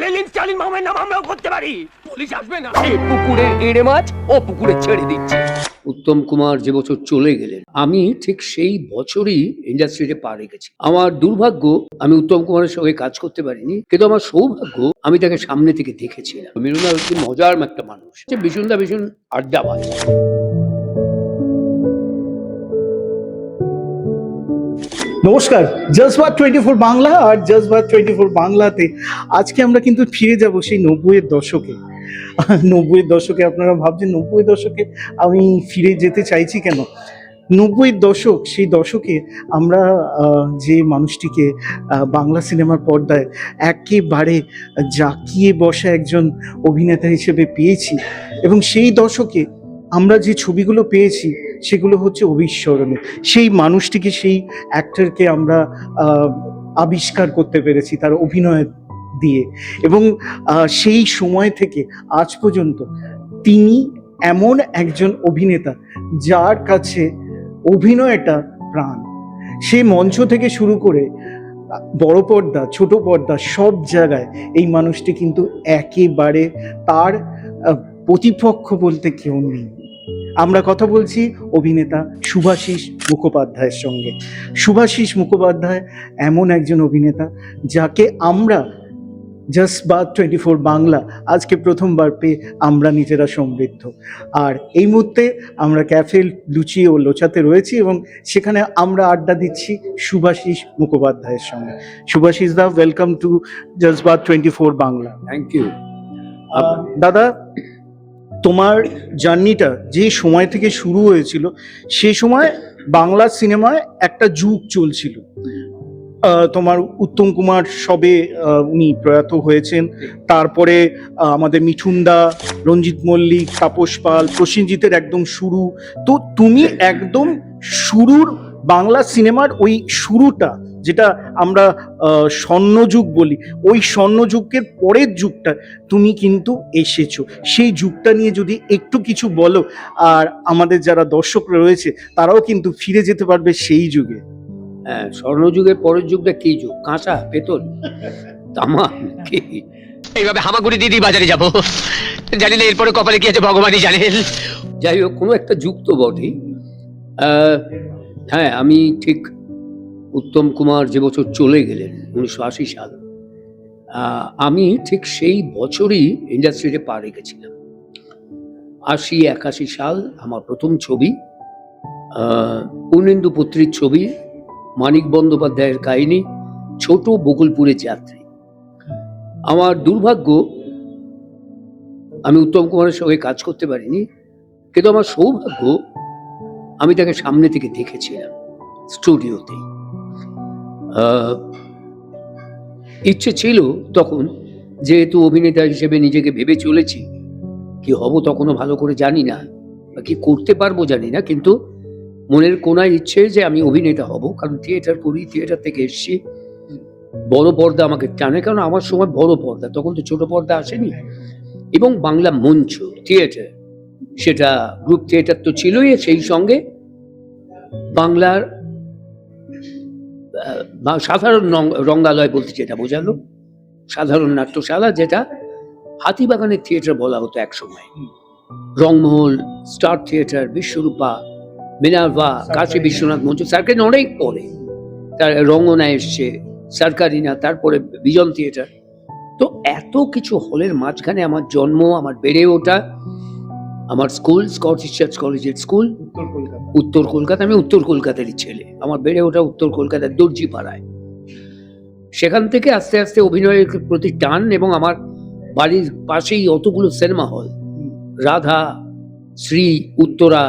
Lenin Stalin মামার নাম আমরাও করতে পারি, পুলিশ আসবে না। এই পুকুরের এঁড়ে মাছ ও পুকুরে ছেড়ে দিচ্ছে। উত্তম কুমার যে বছর চলে গেলেন, আমি ঠিক সেই বছরই ইন্ডাস্ট্রিতে পা রেখেছি। আমার দুর্ভাগ্য, আমি উত্তম কুমারের সঙ্গে কাজ করতে পারিনি, কিন্তু আমার সৌভাগ্য আমি তাকে সামনে থেকে দেখেছিলাম। মিলনদা হচ্ছে মজার একটা মানুষ, ভীষণটা ভীষণ আড্ডাবাজ। নমস্কার, জজবাত 24 বাংলা আর জজবাত 24 বাংলাতে আজকে আমরা কিন্তু ফিরে যাব সেই 90-এর দশকে। 90-এর দশকে আপনারা ভাবছেন 90-এর দশকে আমি ফিরে যেতে চাইছি কেন? 90-এর দশক, সেই দশকে আমরা যে মানুষটিকে বাংলা সিনেমার পর্দায় একেবারে জাঁকিয়ে বসা একজন অভিনেতা হিসেবে পেয়েছি, এবং সেই দশকে আমরা যে ছবিগুলো পেয়েছি সেগুলো হচ্ছে অবিস্মরণীয়। সেই মানুষটিকে, সেই অ্যাক্টরকে আমরা আবিষ্কার করতে পেরেছি তার অভিনয় দিয়ে, এবং সেই সময় থেকে আজ পর্যন্ত তিনি এমন একজন অভিনেতা যার কাছে অভিনয়টা প্রাণ। সে মঞ্চ থেকে শুরু করে বড় পর্দা, ছোট পর্দা, সব জায়গায় এই মানুষটি কিন্তু একেবারে তার প্রতিপক্ষ বলতে কেউ নেই। আমরা কথা বলছি অভিনেতা শুভাশিস মুখোপাধ্যায়ের সঙ্গে। শুভাশিস মুখোপাধ্যায় এমন একজন অভিনেতা যাকে আমরা জজবাত 24 বাংলা আজকে প্রথমবার পেয়ে আমরা নিজেরা সমৃদ্ধ। আর এই মুহূর্তে আমরা ক্যাফে লুচি ও লোচাতে রয়েছি, এবং সেখানে আমরা আড্ডা দিচ্ছি শুভাশিস মুখোপাধ্যায়ের সঙ্গে। শুভাশিস দা, welcome to Jazbaat 24 Bangla. Thank you. দাদা, তোমার জার্নিটা যে সময় থেকে শুরু হয়েছিল, সেই সময় বাংলা সিনেমায় একটা যুগ চলছিল। তোমার উত্তম কুমার সবে উনি প্রয়াত হয়েছেন, তারপরে আমাদের মিঠুনদা, রঞ্জিত মল্লিক, তাপস পাল, প্রসেনজিতের একদম শুরু। তো তুমি একদম শুরুর বাংলা সিনেমার ওই শুরুটা, যেটা আমরা স্বর্ণযুগ বলি, ওই স্বর্ণযুগের পরের যুগটা তুমি কিন্তু এসেছো। সেই যুগটা নিয়ে যদি একটু কিছু বলো, আর আমাদের যারা দর্শকরা রয়েছে তারাও কিন্তু ফিরে যেতে পারবে সেই যুগে। হ্যাঁ, স্বর্ণযুগের পরের যুগটা কি যুগ? কাঁচা পেতল, তামা কি? এইভাবে হামাগুড়ি দিদি বাজারে যাব, জানি না এরপরে কপালে কি আছে ভগবানই জানেন। যাই হোক, কোনো একটা যুগ তো বটেই। হ্যাঁ, আমি ঠিক উত্তম কুমার যে বছর চলে গেলেন 1980 সাল, আমি ঠিক সেই বছরই ইন্ডাস্ট্রিতে পা রেখেছিলাম। 80-81 সাল আমার প্রথম ছবি, পূর্ণেন্দু পুত্রীর ছবি, মানিক বন্দ্যোপাধ্যায়ের কাহিনী, ছোট বকুলপুরের যাত্রী। আমার দুর্ভাগ্য, আমি উত্তম কুমারের সঙ্গে কাজ করতে পারিনি, কিন্তু আমার সৌভাগ্য আমি তাকে সামনে থেকে দেখেছিলাম স্টুডিওতে। ইচ্ছে ছিল তখন, যেহেতু অভিনেতা হিসেবে নিজেকে ভেবে চলেছি, কি হব তখনও ভালো করে জানি না, বা কি করতে পারবো জানি না, কিন্তু মনের কোনায় ইচ্ছে যে আমি অভিনেতা হব, কারণ থিয়েটার করি, থিয়েটার থেকে এসেছি। বড় পর্দা আমাকে টানে, কারণ আমার সময় বড় পর্দা, তখন তো ছোট পর্দা আসেনি। এবং বাংলা মঞ্চ থিয়েটার, সেটা গ্রুপ থিয়েটার তো ছিলই, সেই সঙ্গে বাংলার সাধারণ রঙ্গালয় বলতে যেটা বোঝালো, সাধারণ নাট্যশালা, যেটা হাতিবাগানের থিয়েটার বলা হতো এক সময়। Rangmahal, star theatre, Biswarupa, Minerva, Kashi Biswanath মঞ্চ, সার্কারিনা অনেক পরে, তার রঙ্গনা এসছে, সার্কারিনা, তারপরে বিজন থিয়েটার। তো এত কিছু হলের মাঝখানে আমার জন্ম, আমার বেড়ে ওঠা, আমার স্কুল স্কটিশ চার্চ কলেজের স্কুল, উত্তর কলকাতা। আমি উত্তর কলকাতারই ছেলে, আমার বেড়ে ওঠা উত্তর কলকাতার দর্জিপাড়ায়। সেখান থেকে আস্তে আস্তে অভিনয়ের প্রতি টান, এবং আমার বাড়ির পাশেই অতগুলো সিনেমা হল, রাধা, শ্রী, উত্তরা,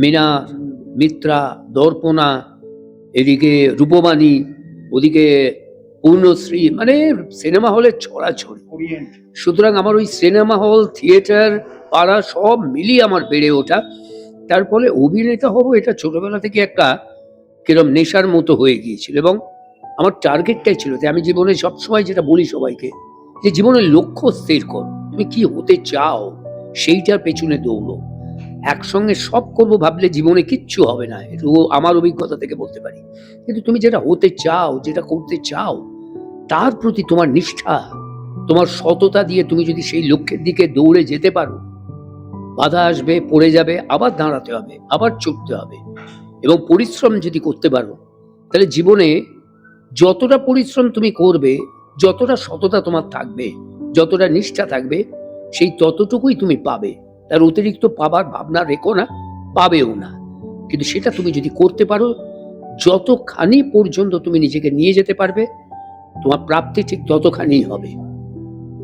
মিনার, মিত্রা, দর্পণা, এদিকে রূপবাণী, ওদিকে পূর্ণশ্রী, মানে সিনেমা হলের ছড়াছড়ি। সুতরাং আমার ওই সিনেমা হল, থিয়েটার, পাড়া সব মিলিয়ে আমার বেড়ে ওঠা। তার ফলে অভিনেতা হব, এটা ছোটবেলা থেকে একটা কিরম নেশার মতো হয়ে গিয়েছিল, এবং আমার টার্গেটটাই ছিল যে আমি জীবনে সবসময় যেটা বলি সবাইকে, যে জীবনের লক্ষ্য স্থির করো, তুমি কি হতে চাও সেইটার পেছনে দৌড়ো। একসঙ্গে সব করবো ভাবলে জীবনে কিচ্ছু হবে না, এটা আমার অভিজ্ঞতা থেকে বলতে পারি। কিন্তু তুমি যেটা হতে চাও, যেটা করতে চাও, তার প্রতি তোমার নিষ্ঠা, তোমার সততা দিয়ে তুমি যদি সেই লক্ষ্যের দিকে দৌড়ে যেতে পারো, বাধা আসবে, পড়ে যাবে, আবার দাঁড়াতে হবে, আবার ছুটতে হবে, এবং পরিশ্রম যদি করতে পারো, তাহলে জীবনে যতটা পরিশ্রম তুমি করবে, যতটা সততা তোমার থাকবে, যতটা নিষ্ঠা থাকবে, সেই ততটুকুই তুমি পাবে। তার অতিরিক্ত পাবার ভাবনা রেখো না, পাবেও না। কিন্তু সেটা তুমি যদি করতে পারো, যতখানি পর্যন্ত তুমি নিজেকে নিয়ে যেতে পারবে, তোমার প্রাপ্তি ঠিক ততখানি হবে।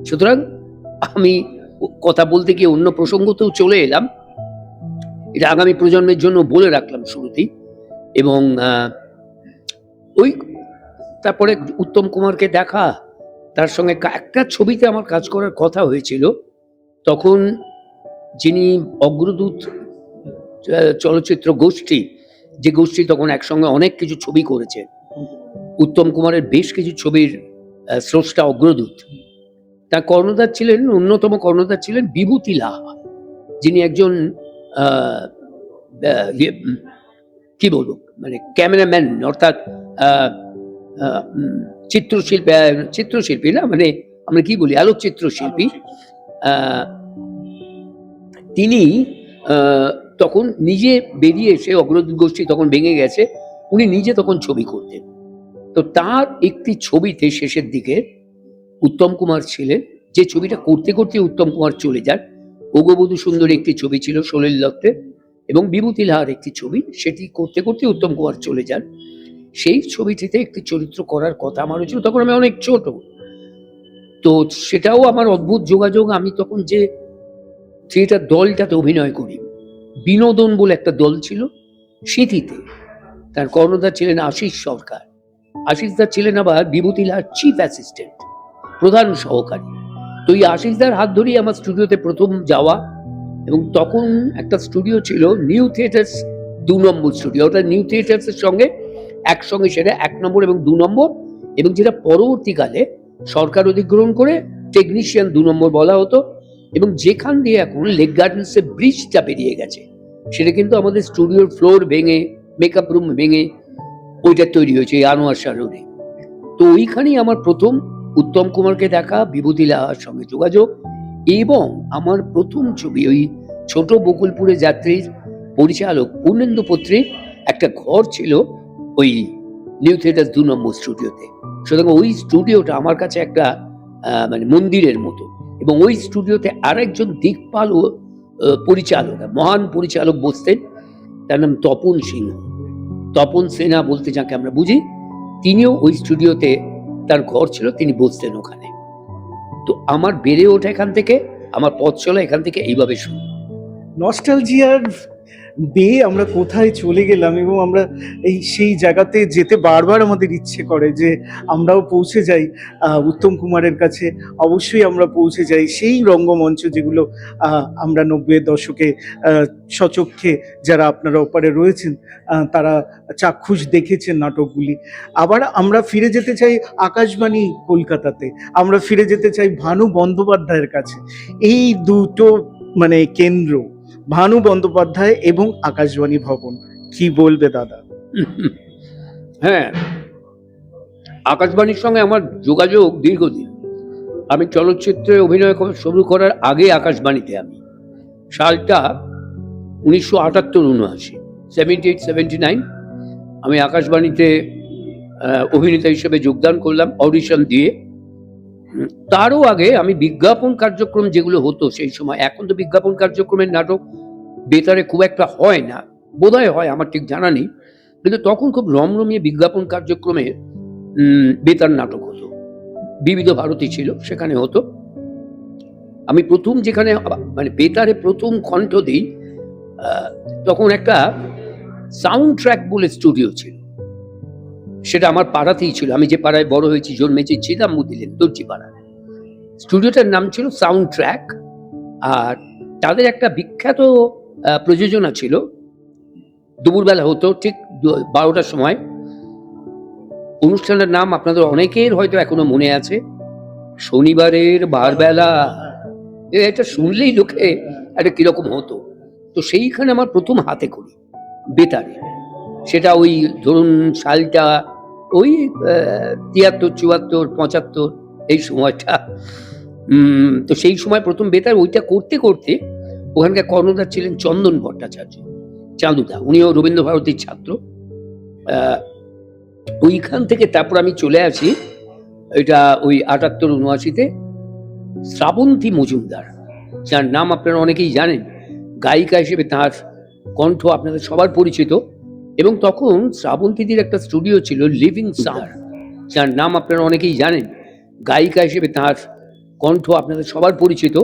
সুতরাং আমি কথা বলতে গিয়ে অন্য প্রসঙ্গতেও চলে এলাম, এটা আগামী প্রজন্মের জন্য বলে রাখলাম শুরুতেই। এবং ওই তারপরে উত্তম কুমারকে দেখা, তার সঙ্গে একটা ছবিতে আমার কাজ করার কথা হয়েছিল। তখন যিনি অগ্রদূত চলচ্চিত্র গোষ্ঠী, যে গোষ্ঠী তখন একসঙ্গে অনেক কিছু ছবি করেছে, উত্তম কুমারের বেশ কিছু ছবির স্রষ্টা অগ্রদূত, তার কর্ণধার ছিলেন, অন্যতম কর্ণধার ছিলেন বিভূতি লাহা, যিনি একজন কি বলবো, মানে ক্যামেরাম্যান, অর্থাৎ চিত্রশিল্পী না, মানে আমরা কি বলি, আলোকচিত্র শিল্পী। তিনি তখন নিজে বেরিয়ে এসে, অগ্রদূত গোষ্ঠী তখন ভেঙে গেছে, উনি নিজে তখন ছবি করতেন। তো তার একটি ছবিতে শেষের দিকে উত্তম কুমার ছিলেন, যে ছবিটা করতে করতে উত্তম কুমার চলে যান। ওগবধূ সুন্দরী একটি ছবি ছিল সলিল দত্তের, এবং বিভূতি লাহার একটি ছবি, সেটি করতে করতে উত্তম কুমার চলে যান। সেই ছবিটিতে একটি চরিত্র করার কথা আমার হয়েছিল, তখন আমি অনেক ছোট। তো সেটাও আমার অদ্ভুত যোগাযোগ। আমি তখন যে থিয়েটার দলটাতে অভিনয় করি, বিনোদন বলে একটা দল ছিল সিঁথিতে, তার কর্ণধার ছিলেন আশিস সরকার। আশিসদার ছিলেন আবার বিভূতি লাহার চিফ অ্যাসিস্ট্যান্ট, প্রধান সহকারী। তো এই আশিসদার হাত ধরেই আমার স্টুডিওতে প্রথম যাওয়া। এবং তখন একটা স্টুডিও ছিল নিউ থিয়েটার্স 2 নম্বর স্টুডিও, ওটা নিউ থিয়েটার্সের সঙ্গে একসঙ্গে, সেটা 1 নম্বর এবং 2 নম্বর, এবং যেটা পরবর্তীকালে সরকার অধিগ্রহণ করে টেকনিশিয়ান 2 নম্বর বলা হতো। এবং যেখান দিয়ে এখন লেক গার্ডেন্সের ব্রিজটা বেরিয়ে গেছে, সেটা কিন্তু আমাদের স্টুডিওর ফ্লোর ভেঙে, মেকআপ রুম ভেঙে ওইটা তৈরি হয়েছে, এই আনোয়ার শাহ রোডে। তো ওইখানেই আমার প্রথম উত্তম কুমারকে দেখা, বিভূতি লাহার সঙ্গে যোগাযোগ, এবং আমার প্রথম ছবি ওই ছোট বকুলপুরে যাত্রীর পরিচালক পূর্ণেন্দু পত্রের একটা ঘর ছিল ওই নিউ থিয়েটার 2 নম্বর স্টুডিওতে। সুতরাং ওই স্টুডিওটা আমার কাছে একটা মানে মন্দিরের মতো। এবং ওই স্টুডিওতে আরেকজন দিকপাল ও পরিচালক, মহান পরিচালক বসতেন, তার নাম তপন সিংহ, তপন সিনহা বলতে যাকে আমরা বুঝি, তিনিও ওই স্টুডিওতে, তার ঘর ছিল, তিনি বসতেন ওখানে। তো আমার বেড়ে ওঠা এখান থেকে, আমার পথ চলা এখান থেকে এইভাবে শুরু। নস্টালজিয়ার বেয়ে আমরা কোথায় চলে গেলাম, এবং আমরা সেই জায়গাতে যেতে বারবার আমাদের ইচ্ছে করে যে আমরাও পৌঁছে যাই উত্তম কুমারের কাছে। অবশ্যই আমরা পৌঁছে যাই সেই রঙ্গমঞ্চ যেগুলো আমরা 90-এর দশকে সচক্ষে, যারা আপনারা ওপারে রয়েছেন তারা চাক্ষুষ দেখেছেন নাটকগুলি। আবার আমরা ফিরে যেতে চাই আকাশবাণী কলকাতাতে, আমরা ফিরে যেতে চাই ভানু বন্দ্যোপাধ্যায়ের কাছে। এই দুটো মানে কেন্দ্র, ভানু বন্দ্যোপাধ্যায় এবং আকাশবাণী ভবন, কি বলবে দাদা? হ্যাঁ, আকাশবাণীর সঙ্গে আমার যোগাযোগ দীর্ঘদিন। আমি চলচ্চিত্রে অভিনয় শুরু করার আগে আকাশবাণীতে, আমি সালটা 1978-79, 78-79 আমি আকাশবাণীতে অভিনেতা হিসেবে যোগদান করলাম অডিশন দিয়ে। তারও আগে আমি বিজ্ঞাপন কার্যক্রম যেগুলো হতো সেই সময়, এখন তো বিজ্ঞাপন কার্যক্রমের নাটক বেতারে খুব একটা হয় না, বোধহয় হয়, আমার ঠিক জানা নেই, কিন্তু তখন খুব রমরমিয়ে বিজ্ঞাপন কার্যক্রমের বেতার নাটক হতো। বিবিধ ভারতী ছিল, সেখানে হতো। আমি প্রথম যেখানে মানে বেতারে প্রথম কণ্ঠ দিই, তখন একটা সাউন্ড ট্র্যাক বলে স্টুডিও ছিল, সেটা আমার পাড়াতেই ছিল। আমি যে পাড়ায় বড় হয়েছি, জন্মেছি, চিদাম্বুদিলেন দর্জি পাড়ায়। স্টুডিওটার নাম ছিল সাউন্ড ট্র্যাক। আর তাদের একটা বিখ্যাত প্রযোজনা ছিল, দুপুরবেলা হতো ঠিক 12টার সময়। অনুষ্ঠানটার নাম আপনাদের অনেকের হয়তো এখনো মনে আছে, শনিবারের বারবেলা। এটা শুনলেই লোকে একটা কিরকম হতো। তো সেইখানে আমার প্রথম হাতে করি বেতারে, সেটা ওই ধরুন সালটা ওই 73, 74, 75 এই সময়টা। তো সেই সময় প্রথম বেতার ওইটা করতে করতে ওখানকার কর্ণধার ছিলেন চন্দন ভট্টাচার্য, চাঁদুদা, উনিও রবীন্দ্র ভারতীর ছাত্র। ওইখান থেকে তারপর আমি চলে আসি এটা ওই ৭৮-৭৯-তে শ্রাবন্তী মজুমদার, যার নাম আপনারা অনেকেই জানেন, গায়িকা হিসেবে তার কণ্ঠ আপনাদের সবার পরিচিত। এবং তখন শ্রাবন্তীদির একটা স্টুডিও ছিল লিভিং সাউন্ড, যার নাম আপনারা অনেকেই জানেন, গায়িকা হিসেবে তার কণ্ঠ আপনাদের সবার পরিচিত।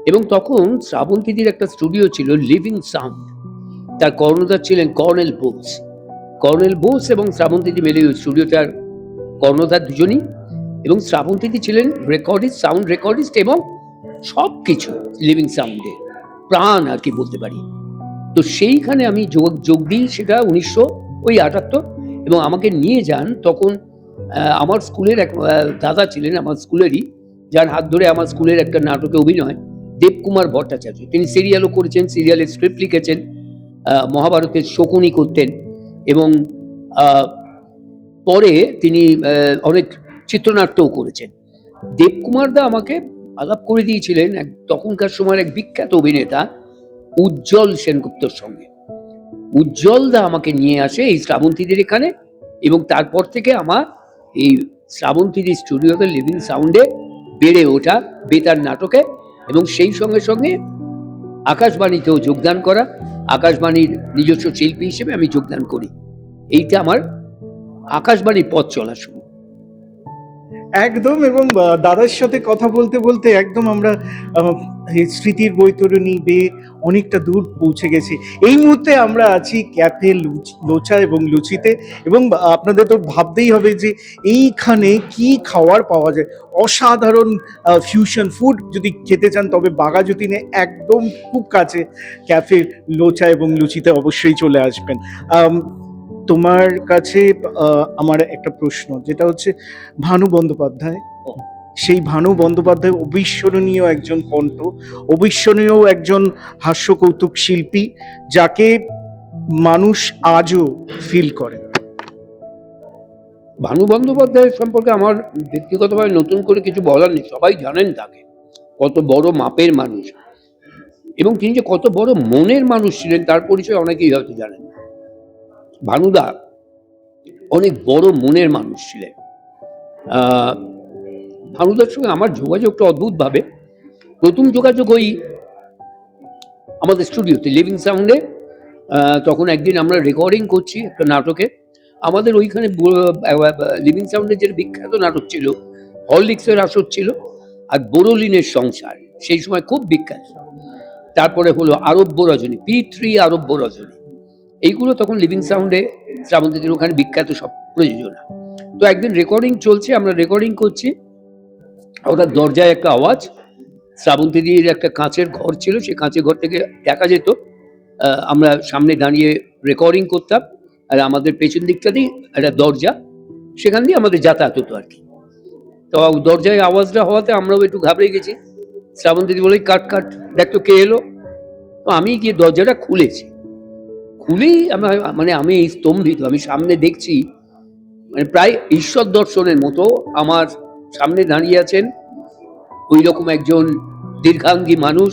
এবং তখন শ্রাবন্তীদির একটা স্টুডিও ছিল লিভিং সাউন্ড, তার কর্ণধার ছিলেন কর্নেল বোস। কর্নেল বোস এবং শ্রাবন্তীদি মিলে ওই স্টুডিওটার কর্ণধার দুজনই। এবং শ্রাবন্তীদি ছিলেন রেকর্ডিস্ট, সাউন্ড রেকর্ডিস্ট এবং সব কিছু লিভিং সাউন্ডে প্রাণ আর কি বলতে পারি। তো সেইখানে আমি যোগ দিই, সেটা 1978। এবং আমাকে নিয়ে যান তখন আমার স্কুলের এক দাদা ছিলেন, আমার স্কুলেরই, যার হাত ধরে আমার স্কুলের একটা নাটকে অভিনয়, দেবকুমার ভট্টাচার্য। তিনি সিরিয়ালও করেছেন, সিরিয়ালের স্ক্রিপ্ট লিখেছেন, মহাভারতের শকুনি করতেন এবং পরে তিনি অনেক চিত্রনাট্যও করেছেন। দেবকুমার দা আমাকে আলাপ করে দিয়েছিলেন তখনকার সময়ের এক বিখ্যাত অভিনেতা উজ্জ্বল সেনগুপ্তর সঙ্গে। উজ্জ্বল দা আমাকে নিয়ে আসে এই শ্রাবন্তীদের এখানে, এবং তারপর থেকে আমার এই শ্রাবন্তীদি স্টুডিওতে লিভিং সাউন্ডে বেড়ে ওঠা বেতার নাটকে, এবং সেই সঙ্গে সঙ্গে আকাশবাণীতেও যোগদান করা, আকাশবাণীর নিজস্ব শিল্পী হিসেবে আমি যোগদান করি। এইটা আমার আকাশবাণীর পথ চলা শুরু। একদম। এবং দাদার সাথে কথা বলতে বলতে একদম আমরা এই স্মৃতির বৈতরণী বেয়ে অনেকটা দূর পৌঁছে গেছি। এই মুহূর্তে আমরা আছি ক্যাফে লোচা এবং লুচিতে, এবং আপনাদের তো ভাবতেই হবে যে এইখানে কি খাওয়ার পাওয়া যায়। অসাধারণ ফিউশন ফুড যদি খেতে চান তবে বাঘাযতীনে একদম খুব কাছে ক্যাফে লোচা এবং লুচিতে অবশ্যই চলে আসবেন। তোমার কাছে আমার একটা প্রশ্ন, যেটা হচ্ছে ভানু বন্দ্যোপাধ্যায়, সেই ভানু বন্দ্যোপাধ্যায় অবিস্মরণীয় একজন কণ্ঠ, অবিস্মরণীয় একজন হাস্য কৌতুক শিল্পী, যাকে মানুষ আজও ফিল করে। ভানু বন্দ্যোপাধ্যায় সম্পর্কে আমার ব্যক্তিগতভাবে নতুন করে কিছু বলার নেই, সবাই জানেন তাকে, কত বড় মাপের মানুষ, এবং তিনি যে কত বড় মনের মানুষ ছিলেন তার পরিচয় অনেকেই হয়তো জানেন। ভানুদা অনেক বড় মনের মানুষ ছিলেন। ভানুদার সঙ্গে আমার যোগাযোগটা অদ্ভুতভাবে, প্রথম যোগাযোগ ওই আমাদের স্টুডিওতে লিভিং সাউন্ডে। তখন একদিন আমরা রেকর্ডিং করছি একটা নাটকে, আমাদের ওইখানে লিভিং সাউন্ডের যে বিখ্যাত নাটক ছিল হরলিক্সের আসর ছিল আর বোরোলিনের সংসার, সেই সময় খুব বিখ্যাত। তারপরে হলো আরব্য রজনী, P3 আরব্য রজনী, এইগুলো তখন লিভিং সাউন্ডে শ্রাবন্তীদের ওখানে বিখ্যাত সব প্রযোজনা। তো একদিন রেকর্ডিং চলছে, আমরা রেকর্ডিং করছি, ওটা দরজায় একটা আওয়াজ। শ্রাবন্তীদির একটা কাঁচের ঘর ছিল, সেই কাঁচের ঘর থেকে দেখা যেত, আমরা সামনে দাঁড়িয়ে রেকর্ডিং করতাম, আর আমাদের পেছন দিকটাতেই একটা দরজা, সেখান দিয়ে আমাদের যাতায়াত হতো আর কি। তো দরজায় আওয়াজটা হওয়াতে আমরাও একটু ঘাবড়ে গেছি। শ্রাবন্তীদি বলে, কাট কাট, দেখ তো কে এলো। তো আমি গিয়ে দরজাটা খুলেছি, খুলেই আমি স্তম্ভিত, আমি সামনে দেখছি মানে প্রায় ঈশ্বর দর্শনের মতো আমার সামনে দাঁড়িয়ে আছেন ওই রকম একজন দীর্ঘাঙ্গী মানুষ,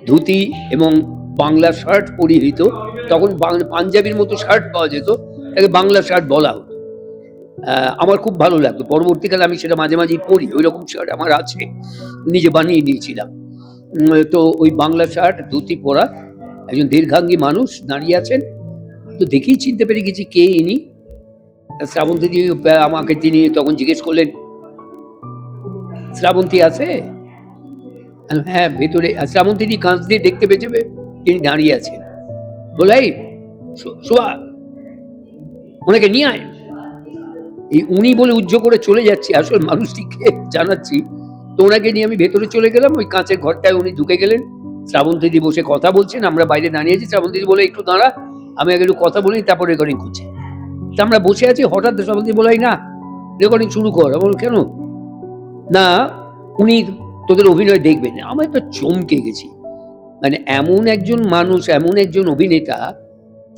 ধুতি এবং বাংলা শার্ট পরিহিত। তখন পাঞ্জাবির মতো শার্ট পাওয়া যেত, তাকে বাংলা শার্ট বলা হতো। আমার খুব ভালো লাগতো, পরবর্তীকালে আমি সেটা মাঝে মাঝেই পরি, ওই রকম শার্ট আমার আছে, নিজে বানিয়ে নিয়েছিলাম। তো ওই বাংলা শার্ট ধুতি পরা একজন দীর্ঘাঙ্গী মানুষ দাঁড়িয়ে আছেন। তো দেখেই চিনতে পেরে গেছি কে ইনি। শ্রাবন্তী আমাকে তিনি তখন জিজ্ঞেস করলেন, শ্রাবন্তী আছে? হ্যাঁ ভেতরে। শ্রাবন্তী কাঁচ দিয়ে দেখতে পেয়েছে তিনি দাঁড়িয়ে আছেন, বলাই শোয়া, ওনাকে নিয়ে আয়। এই উনি বলে উজ্জ্ব করে চলে যাচ্ছি, আসলে মানুষটিকে জানাচ্ছি। তো ওনাকে নিয়ে আমি ভেতরে চলে গেলাম, ওই কাঁচের ঘরটায় উনি ঢুকে গেলেন। শ্রাবন্তীদি বসে কথা বলছেন, আমরা বাইরে দাঁড়িয়েছি। শ্রাবন্তীদি বলে, একটু দাঁড়া, আমি আগে একটু কথা বলি, তারপর রেকর্ডিং করছি। তা আমরা বসে আছি, হঠাৎ শ্রাবন্তী বলাই, না রেকর্ডিং শুরু কর। বল, কেন? না, উনি তোদের অভিনয় দেখবেন। আমরা তো চমকে গেছি, মানে এমন একজন মানুষ, এমন একজন অভিনেতা,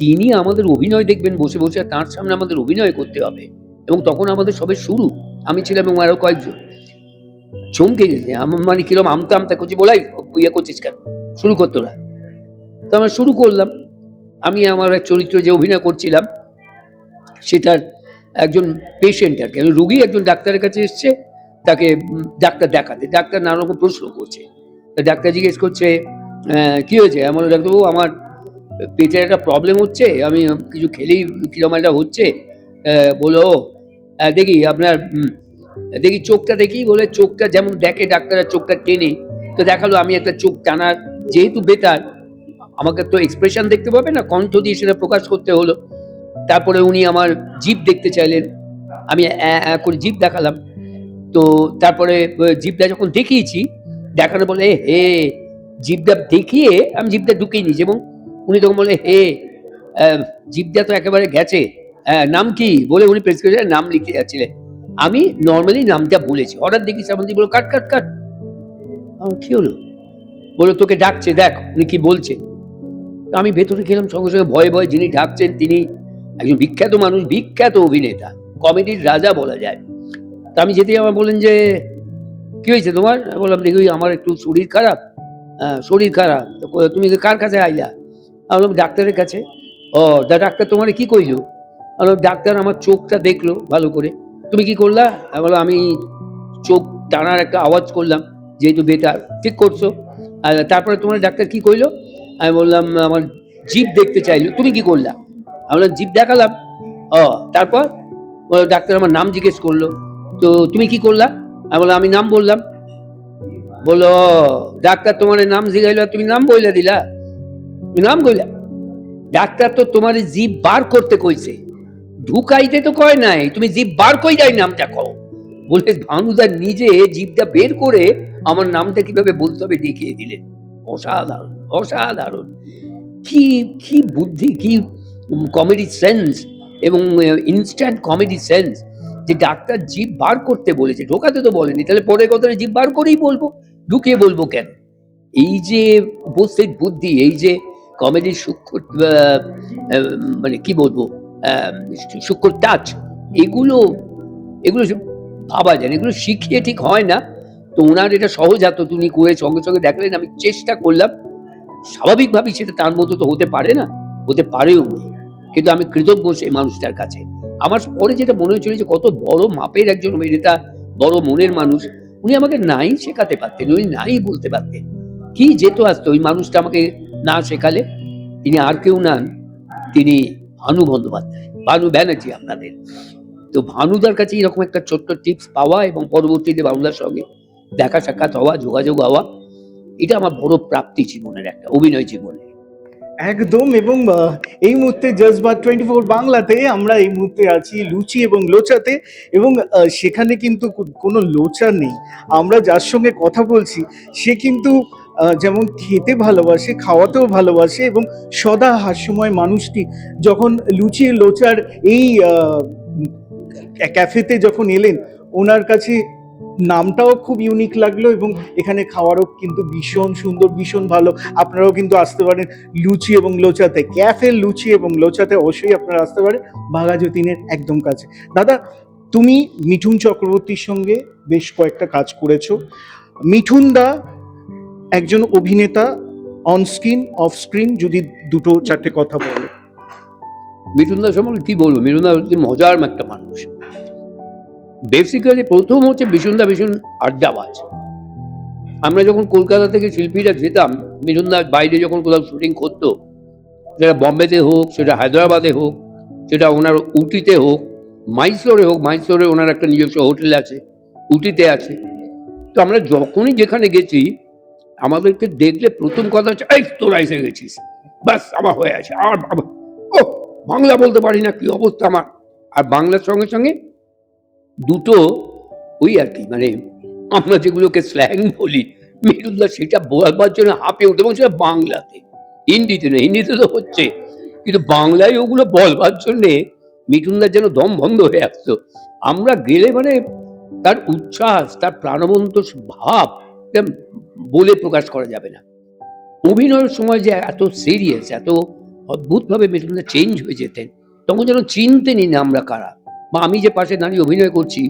তিনি আমাদের অভিনয় দেখবেন বসে বসে, তার সামনে আমাদের অভিনয় করতে হবে। এবং তখন আমাদের সবে শুরু, আমি ছিলাম এবং আরো কয়েকজন। চমকে গেছে। আমার মানে কিরম আমতা আমতা করছি, বলাই ইয়ে করছিস কেন, শুরু করতো না। তো আমরা শুরু করলাম। আমি আমার এক চরিত্র যে অভিনয় করছিলাম সেটার একজন পেশেন্ট আর কি, রুগী একজন ডাক্তারের কাছে এসছে, তাকে ডাক্তার দেখাতে, ডাক্তার নানা রকম প্রশ্ন করছে। তা ডাক্তার জিজ্ঞেস করছে কি হয়েছে, আমার ডাক্তারবাবু আমার পেটের একটা প্রবলেম হচ্ছে, আমি কিছু খেলেই কিরম একটা হচ্ছে। বলো দেখি আপনার দেখি চোখটা দেখি, বলে চোখটা যেমন দেখে ডাক্তারের চোখটা টেনে, তো দেখালো আমি একটা চোখ টানার, যেহেতু বেতার আমাকে তো এক্সপ্রেশন দেখতে পাবে না, কণ্ঠ দিয়ে সেটা প্রকাশ করতে হলো। তারপরে উনি আমার জিভ দেখতে চাইলেন, আমি করে জিভ দেখালাম। তো তারপরে জিভটা যখন দেখিয়েছি, দেখানো বলে হে, জিভটা দেখিয়ে আমি জিভটা ঢুকিয়ে নিয়েছি, এবং উনি তখন বলে হে জিভটা তো একেবারে গেছে, নাম কি বলে উনি প্রেসক্রিপশনে নাম লিখতে যাচ্ছিলেন। আমি নর্মালি নামটা বলেছি, হঠাৎ দেখি সামনে বলো কাট কাট কাট। কি হলো, বলো তোকে ডাকছে, দেখ উনি কি বলছে। আমি ভেতরে গেলাম, সঙ্গে সঙ্গে ভয়ে ভয়ে, যিনি ডাকছেন তিনি একজন বিখ্যাত মানুষ, বিখ্যাত অভিনেতা, কমেডির রাজা বলা যায়। তা আমি যেতেই আমার বললেন যে কি হয়েছে তোমার, বললাম দেখি আমার একটু শরীর খারাপ। শরীর খারাপ, তুমি কার কাছে আইলা? আমি বললাম ডাক্তারের কাছে। ও ডাক্তার তোমার কি কইলো? বললাম ডাক্তার আমার চোখটা দেখলো ভালো করে। তুমি কি করলা? বললাম আমি চোখ টানার একটা আওয়াজ করলাম, যেহেতু বেতার। ঠিক করছো। আর তারপরে তোমার ডাক্তার কি কইলো? আমি বললাম আমার জিভ দেখতে চাইলো। তুমি কি করলা? আমি বললাম জিভ দেখালাম। ও তারপর? ডাক্তার আমার নাম জিজ্ঞেস করলো, তো তুমি কি করলা? আমি বললাম আমি নাম বললাম। বললো ডাক্তার তোমার নাম জিজ্ঞাইলো, তুমি নাম বইলা দিলা? তুমি নাম বইলা? ডাক্তার তো তোমার জিভ বার করতে কইছে, ঢুকাইতে তো কয় নাই, তুমি জিভ বার কই যাই নামটা কও। বলে ভানুদা নিজে জিভটা বের করে আমার নামটা কিভাবে বলতে হবে দেখিয়ে দিলেন। অসাধারণ, অসাধারণ। কি কি বুদ্ধি, কি কমেডি সেন্স, এবং ইনস্ট্যান্ট কমেডি সেন্স, যে ডাক্তার জিভ বার করতে বলেছে, ঢোকাতে তো বলেনি, তাহলে পরে কথাটা জিভ বার করেই বলবো, ঢুকিয়ে বলবো কেন? এই যে উপস্থিত বুদ্ধি, এই যে কমেডির সূক্ষ্ম মানে কি বলবো সূক্ষ্ম টাচ, এগুলো এগুলো ভাবা যায়, এগুলো শিখিয়ে ঠিক হয় না। তো ওনার এটা সহজাত, তুমি করে সঙ্গে সঙ্গে দেখলেন, আমি চেষ্টা করলাম। স্বাভাবিকভাবেই সেটা তার মতো তো হতে পারে না, হতে পারেও না, কিন্তু আমি কৃতজ্ঞ সেই মানুষটার কাছে। আমার পরে যেটা মনে হয়েছিল যে কত বড় মাপের একজন অভিনেতা, বড় মনের মানুষ, উনি আমাকে নাই শেখাতে পারতেন, উনি নাই বলতে পারতেন, কি যেত আসতো ওই মানুষটা আমাকে না শেখালে। তিনি আর কেউ নন, তিনি ভানু বন্দ্যোপাধ্যায়, ভানু ব্যানার্জি আপনাদের। তো ভানুদার কাছে এরকম একটা ছোট্ট টিপস পাওয়া, এবং পরবর্তীতে ভানুদার সঙ্গে দেখা সাক্ষাৎ হওয়া, যোগাযোগ হওয়া, এটা আমার বড় প্রাপ্তি জীবনের, একটা অভিনয় জীবনে। একদম। এবং এই মুহূর্তে জজবাত 24 বাংলাতে আমরা এই মুহূর্তে আছি লুচি এবং লোচাতে, এবং সেখানে কিন্তু কোনো লোচা নেই। আমরা যার সঙ্গে কথা বলছি সে কিন্তু যেমন খেতে ভালোবাসে, খাওয়াতেও ভালোবাসে, এবং সদা হাস্যময় মানুষটি। যখন লুচি লোচার এই ক্যাফেতে যখন এলেন, ওনার কাছে নামটাও খুব ইউনিক লাগলো, এবং এখানে খাওয়ারও কিন্তু ভীষণ সুন্দর, ভীষণ ভালো। আপনারাও কিন্তু আসতে পারেন লুচি এবং লোচাতে, ক্যাফে লুচি এবং লোচাতে অবশ্যই আপনারা আসতে পারেন, বাঘা যতীনের একদম কাছে। দাদা, তুমি মিঠুন চক্রবর্তীর সঙ্গে বেশ কয়েকটা কাজ করেছো। মিঠুন দা একজন অভিনেতা, অন স্ক্রিন অফ স্ক্রিন, যদি দুটো চারটে কথা বলো। মিঠুনদা সম্বন্ধে কি বলবো, মিঠুনদা হচ্ছে মজার একটা মানুষ। বেসিক্যালি প্রথম হচ্ছে মিঠুনদা ভীষণ আড্ডাবাজ। আমরা যখন কলকাতা থেকে শিল্পীরা যেতাম, মিঠুনদা বাইরে যখন কোথাও শুটিং করতো, সেটা বম্বেতে হোক, সেটা হায়দ্রাবাদে হোক, সেটা ওনার উটিতে হোক, মাইসোরে হোক, মাইসোরে ওনার একটা নিজস্ব হোটেল আছে, উটিতে আছে। তো আমরা যখনই যেখানে গেছি, আমাদেরকে দেখলে প্রথম কথা হচ্ছে এই তোরা এসে গেছিস, ব্যাস আমার হয়ে আছে। আর ও বাংলা বলতে পারি না, কি অবস্থা আমার। আর বাংলার সঙ্গে সঙ্গে দুটো ওই আর কি, মানে আমরা যেগুলোকে স্ল্যাং বলি, মিঠুনদা সেটা বলবার জন্য হাঁপে উঠে, এবং সেটা বাংলাতে, হিন্দিতে না, হিন্দিতে তো হচ্ছে, কিন্তু বাংলায় ওগুলো বলবার জন্যে মিঠুনদার যেন দম বন্ধ হয়ে আসতো। আমরা গেলে মানে তার উচ্ছ্বাস, তার প্রাণবন্ত ভাব বলে প্রকাশ করা যাবে না। অভিনয়ের সময় যে এত সিরিয়াস, এত অদ্ভুতভাবে মিঠুনদা চেঞ্জ হয়ে যেতেন, তখন যেন চিনতেনই না আমরা কারা, বা আমি যে পাশে দাঁড়িয়ে অভিনয় করছি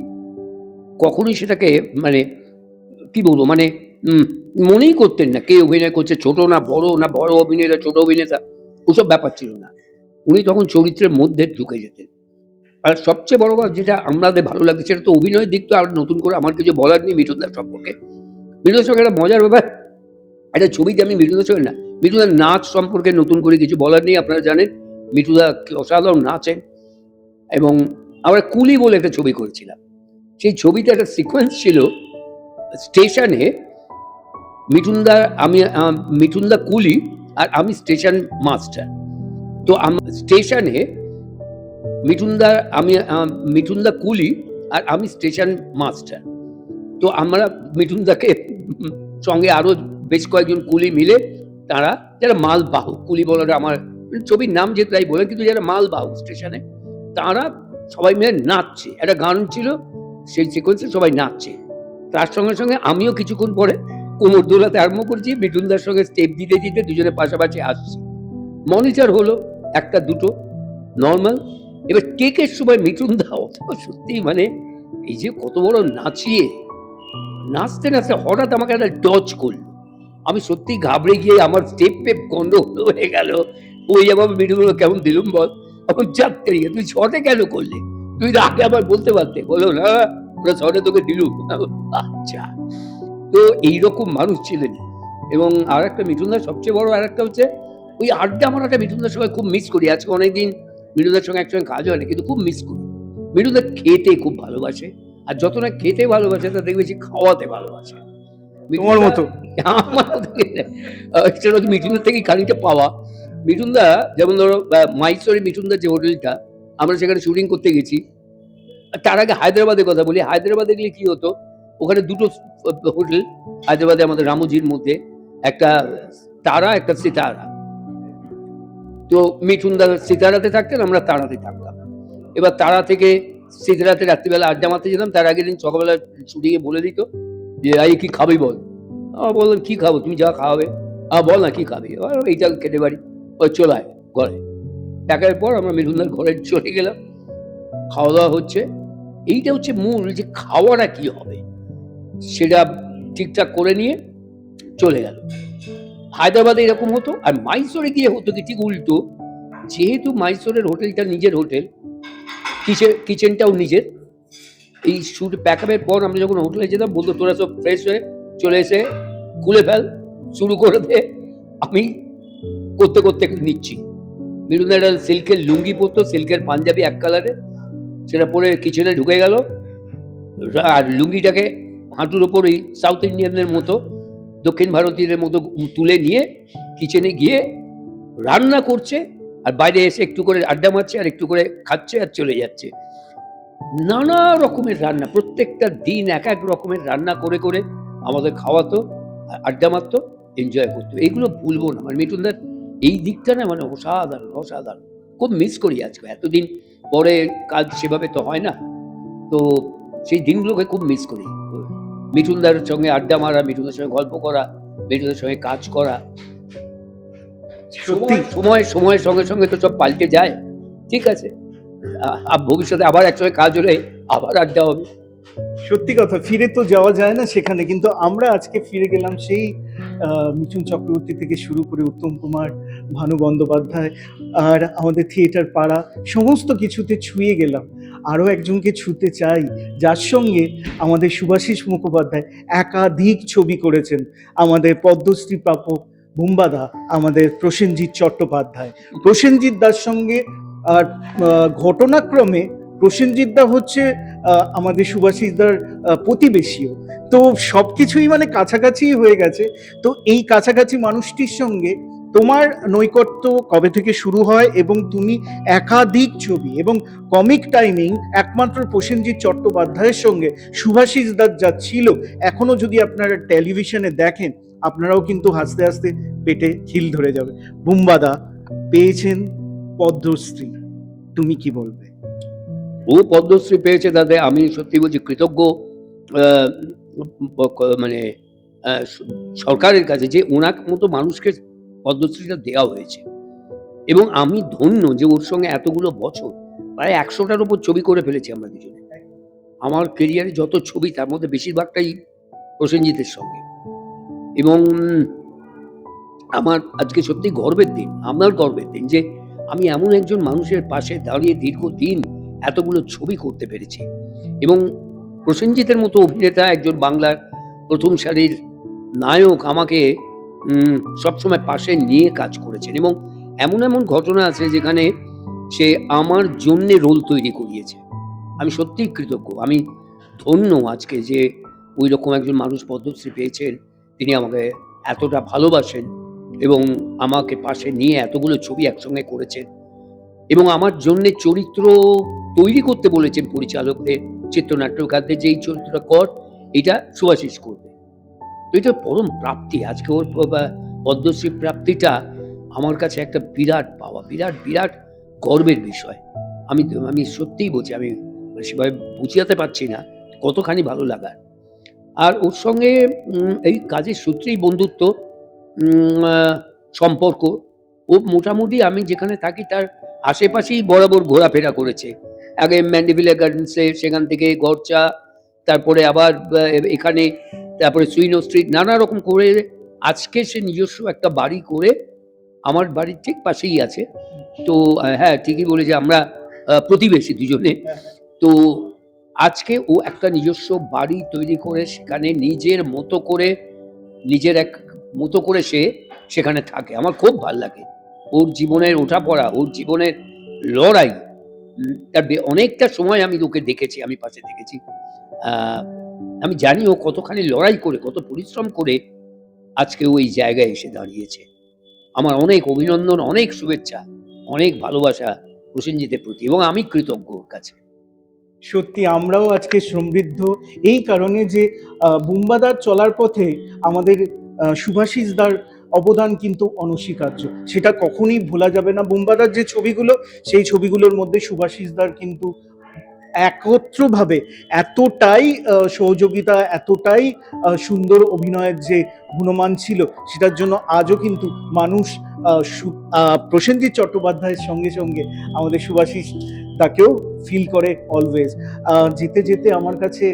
কখনোই সেটাকে মানে কি বলবো মানে মনেই করতেন না কে অভিনয় করছে, ছোট না বড় অভিনেতা ছোট অভিনেতা, ওসব ব্যাপার ছিল না। উনি তখন চরিত্রের মধ্যে ঢুকে যেতেন। আর সবচেয়ে বড় কথা যেটা আমাদের ভালো লাগছে সেটা তো অভিনয়ের দিক, তো আর নতুন করে আমার কিছু বলার নেই মিঠুনদার সম্পর্কে। মিঠুনদার সঙ্গে একটা মজার ব্যাপার, একটা ছবিতে আমি মিঠুনদার সঙ্গে না, মিঠুনদার নাচ সম্পর্কে নতুন করে কিছু বলার নেই। আপনারা জানেন মিঠুনদা কি অসাধারণ নাচেন। এবং আমরা কুলি বলে একটা ছবি করেছিলাম, সেই ছবিতে একটা সিকোয়েন্স ছিল স্টেশনে মিঠুনদা কুলি আর আমি স্টেশন মাস্টার। তো স্টেশনে মিঠুনদা কুলি আর আমি স্টেশন মাস্টার। তো আমরা মিঠুনদাকে সঙ্গে আরো বেশ কয়েকজন কুলি মিলে, তারা যারা মালবাহক কুলি বলাটা আমার ছবির নাম যেহেতু তাই বলে, কিন্তু যারা মালবাহক স্টেশনে, তারা সবাই মিলে নাচছে, একটা গান ছিল সেই সিকোয়েন্সে সবাই নাচছে। তার সঙ্গে সঙ্গে আমিও কিছুক্ষণ পরে কোমর দোলাতে আরম্ভ করছি, মিঠুনদার সঙ্গে স্টেপ দিতে দিতে দুজনে পাশাপাশি আসছি। মনিটর হলো একটা দুটো নর্মাল। এবার টেকের সময় মিঠুনদা সত্যি মানে এই যে কত বড় নাচিয়ে, নাচতে নাচতে হঠাৎ আমাকে একটা ডচ করলো। আমি সত্যি ঘাবড়ে গিয়ে আমার স্টেপ পেপ গন্ডগোল হয়ে গেল। ওই আমার মিঠুনগুলো কেমন দিলুম বল, তখন চাপতে গিয়ে তুই শর্টে কেন করলে, তুই আগে আবার বলতে পারতে। বলো না ওরা শর্টে তোকে দিলুম। আচ্ছা, তো এইরকম মানুষ ছিলেন। এবং আর একটা মিঠুনদার সবচেয়ে বড় আর একটা হচ্ছে ওই আড্ডা মারাটা মিঠুনদার সঙ্গে খুব মিস করি। আজকে অনেকদিন মিঠুনদার সঙ্গে একসঙ্গে কাজ হয় না, কিন্তু খুব মিস করি। মিঠুনদা খেতে খুব ভালোবাসে, আর যত না খেতে ভালোবাসে তার দেখবে বেশি খাওয়াতে ভালোবাসে। তোমার মতো আমার সেটা মিঠুনদার থেকে খানিকটা পাওয়া। মিঠুনদা যেমন ধরো মাইসোরে মিঠুনদার যে হোটেলটা, আমরা সেখানে শুটিং করতে গেছি। তার আগে হায়দ্রাবাদের কথা বলি। হায়দ্রাবাদে গেলে কি হতো, ওখানে দুটো হোটেল হায়দ্রাবাদে আমাদের রামোজির মধ্যে, একটা তারা একটা সিতারা। তো মিঠুনদা সিতারাতে থাকতেন, আমরা তারাতে থাকতাম। এবার তারা থেকে সিতারাতে রাত্রিবেলা আড্ডা মারতে যেতাম। তার আগের দিন সকালবেলা শুটিংয়ে বলে দিত যে এই কি খাবি বল। বললাম কি খাবো, তুমি যা খাওয়াবে। বল না কি খাবি, এইটা খেতে পারি। ওই চলে আয় ঘরে। টাকার পর আমরা মিঠুনদার ঘরে চলে গেলাম, খাওয়া দাওয়া হচ্ছে। এইটা হচ্ছে মূল, যে খাওয়াটা কি হবে সেটা ঠিকঠাক করে নিয়ে চলে গেল। হায়দ্রাবাদে এরকম হতো, আর মাইসোরে গিয়ে হতো কি ঠিক উল্টো। যেহেতু মাইসোরের হোটেলটা নিজের হোটেল, কিচেনটাও নিজের, এই শুট প্যাক আপের পর আমরা যখন হোটেলে যেতাম বলতো তোরা সব ফ্রেশ হয়ে চলে এসে খুলে ফেল, শুরু করে দে। আমি করতে করতে নিচ্ছি। মিঠুনদা একটা সিল্কের লুঙ্গি পরতো, সিল্কের পাঞ্জাবি এক কালারে, সেটা পরে কিচেনে ঢুকে গেল। আর লুঙ্গিটাকে হাঁটুর ওপর এই সাউথ ইন্ডিয়ানের মতো, দক্ষিণ ভারতীয়দের মতো তুলে নিয়ে কিচেনে গিয়ে রান্না করছে, আর বাইরে এসে একটু করে আড্ডা মারছে, আর একটু করে খাচ্ছে আর চলে যাচ্ছে। নানা রকমের রান্না, প্রত্যেকটা দিন এক এক রকমের রান্না করে করে আমাদের খাওয়াতো, আড্ডা মারতো, এনজয় করতো। এইগুলো ভুলবো না। মানে মিঠুনদার এই দিকটা না মানে অসাধারণ অসাধারণ। খুব মিস করি আজকে, এতদিন পরে কাজ সেভাবে তো হয় না, তো সেই দিনগুলোকে খুব মিস করি। মিঠুনদার সঙ্গে আড্ডা মারা, মিঠুনদার সঙ্গে গল্প করা, মিঠুনদার সঙ্গে কাজ করা। সময়ের সঙ্গে সঙ্গে তো সব পাল্টে যায়, ঠিক আছে। ভবিষ্যতে আবার একসঙ্গে কাজ হলে আবার আড্ডা হবে। সত্যি কথা, ফিরে তো যাওয়া যায় না সেখানে, কিন্তু আমরা আজকে ফিরে গেলাম সেই মিঠুন চক্রবর্তী থেকে শুরু করে উত্তম কুমার, ভানু বন্দ্যোপাধ্যায়, আর আমাদের থিয়েটার পাড়া, সমস্ত কিছুতে ছুঁয়ে গেলাম। আরও একজনকে ছুঁতে চাই, যার সঙ্গে আমাদের শুভাশিস মুখোপাধ্যায় একাধিক ছবি করেছেন, আমাদের পদ্মশ্রী প্রাপক বুম্বাদা, আমাদের প্রসেনজিৎ চট্টোপাধ্যায়। প্রসেনজিৎ দার সঙ্গে আর ঘটনাক্রমে প্রসেনজিৎ দা হচ্ছে আমাদের শুভাশিসদার প্রতিবেশীও, তো সবকিছুই মানে কাছাকাছি হয়ে গেছে। তো এই কাছাকাছি মানুষটির সঙ্গে তোমার নৈকট্য কবে থেকে শুরু হয়, এবং তুমি একাধিক ছবি এবং কমিক টাইমিং একমাত্র প্রসেনজিৎ চট্টোপাধ্যায়ের সঙ্গে শুভাশিসদার যা ছিল, এখনো যদি আপনারা টেলিভিশনে দেখেন আপনারাও কিন্তু হাসতে হাসতে পেটে খিল ধরে যাবে। বুম্বাদা পেয়েছেন পদ্মশ্রী, তুমি কি বলবে? ও পদ্মশ্রী পেয়েছে, তাতে আমি সত্যি বলছি কৃতজ্ঞ মানে সরকারের কাছে, যে ওনার মতো মানুষকে পদ্মশ্রীটা দেওয়া হয়েছে। এবং আমি ধন্য যে ওর সঙ্গে এতগুলো বছর, প্রায় 100টার উপর ছবি করে ফেলেছি আমরা দুজনে। আমার কেরিয়ারে যত ছবি তার মধ্যে বেশিরভাগটাই প্রসেনজিতের সঙ্গে। এবং আমার আজকে সত্যি গর্বের দিন, আমার গর্বের দিন যে আমি এমন একজন মানুষের পাশে দাঁড়িয়ে দীর্ঘদিন এতগুলো ছবি করতে পেরেছি। এবং প্রসেনজিতের মতো অভিনেতা, একজন বাংলার প্রথম সারির নায়ক, আমাকে সবসময় পাশে নিয়ে কাজ করেছেন। এবং এমন এমন ঘটনা আছে যেখানে সে আমার জন্যে রোল তৈরি করিয়েছে। আমি সত্যিই কৃতজ্ঞ, আমি ধন্য আজকে যে ওই রকম একজন মানুষ পদ্মশ্রী পেয়েছেন, তিনি আমাকে এতটা ভালোবাসেন এবং আমাকে পাশে নিয়ে এতগুলো ছবি একসঙ্গে করেছেন এবং আমার জন্যে চরিত্র তৈরি করতে বলেছেন পরিচালকদের, চিত্রনাট্যকারদের, যে এই চরিত্রটা কর, এটা সুভাষিস করবে। তো এটা পরম প্রাপ্তি। আজকে ওর পদ্মশ্রী প্রাপ্তিটা আমার কাছে একটা বিরাট পাওয়া, বিরাট বিরাট গর্বের বিষয়। আমি সত্যিই বলছি, আমি সেভাবে বুঝিয়াতে পারছি না কতখানি ভালো লাগার। আর ওর সঙ্গে এই কাজের সূত্রেই বন্ধুত্ব, সম্পর্ক। ও মোটামুটি আমি যেখানে থাকি তার আশেপাশেই বরাবর ঘোরাফেরা করেছে। আগে ম্যান্ডিভিলা গার্ডেন্সে, সেখান থেকে গড়চা, তারপরে আবার এখানে, তারপরে সুইনো স্ট্রিট, নানা রকম করে আজকে সে নিজস্ব একটা বাড়ি করে আমার বাড়ির ঠিক পাশেই আছে। তো হ্যাঁ, ঠিকই বলেছে, আমরা প্রতিবেশী দুজনে। তো আজকে ও একটা নিজস্ব বাড়ি তৈরি করে সেখানে নিজের মতো করে, নিজের এক মতো করে সে সেখানে থাকে। আমার খুব ভাল লাগে ওর জীবনের ওঠাপড়া, ওর জীবনের লড়াই। তার অনেকটা সময় আমি ওকে দেখেছি, আমি পাশে দেখেছি। আমি জানি ও কতখানি লড়াই করে, কত পরিশ্রম করে আজকে ওই জায়গায় এসে দাঁড়িয়েছে। আমার অনেক অভিনন্দন, অনেক শুভেচ্ছা, অনেক ভালোবাসা প্রসেনজিতের প্রতি, এবং আমি কৃতজ্ঞ ওর কাছে। সত্যি আমরাও আজকে সমৃদ্ধ এই কারণে যে বুম্বাদার চলার পথে আমাদের শুভাশিস দার অবদান কিন্তু অনস্বীকার্য, সেটা কখনোই ভোলা যাবে না। বুম্বাদার যে ছবিগুলো, সেই ছবিগুলোর মধ্যে শুভাশিস দার কিন্তু একত্রভাবে এতটাই সহযোগিতা, এতটাই সুন্দর অভিনয়ের যে গুণমান ছিল, সেটার জন্য আজও কিন্তু মানুষ প্রসেনজিৎ চট্টোপাধ্যায়ের সঙ্গে সঙ্গে আমাদের শুভাশিস তাকেও ফিল করে অলওয়েজ। যেতে যেতে আমার কাছে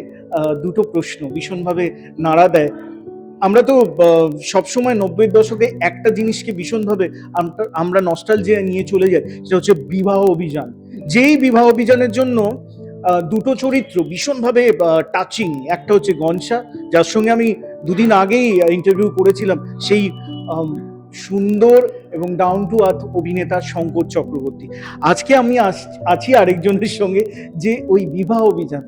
দুটো প্রশ্ন ভীষণভাবে নাড়া দেয়। আমরা তো সবসময় 90-এর দশকে একটা জিনিসকে ভীষণভাবে আমরা নস্টালজিয়া নিয়ে চলে যাই, সেটা হচ্ছে বিবাহ অভিযান। যেই বিবাহ অভিযানের জন্য দুটো চরিত্র ভীষণভাবে টাচিং, একটা হচ্ছে গনসা, যার সঙ্গে আমি দুদিন আগেই ইন্টারভিউ করেছিলাম, সেই সুন্দর এবং ডাউন টু আর্থ অভিনেতা শঙ্কর চক্রবর্তী। আজকে আমি আছি আরেকজনের সঙ্গে, যে ওই বিবাহ অভিযান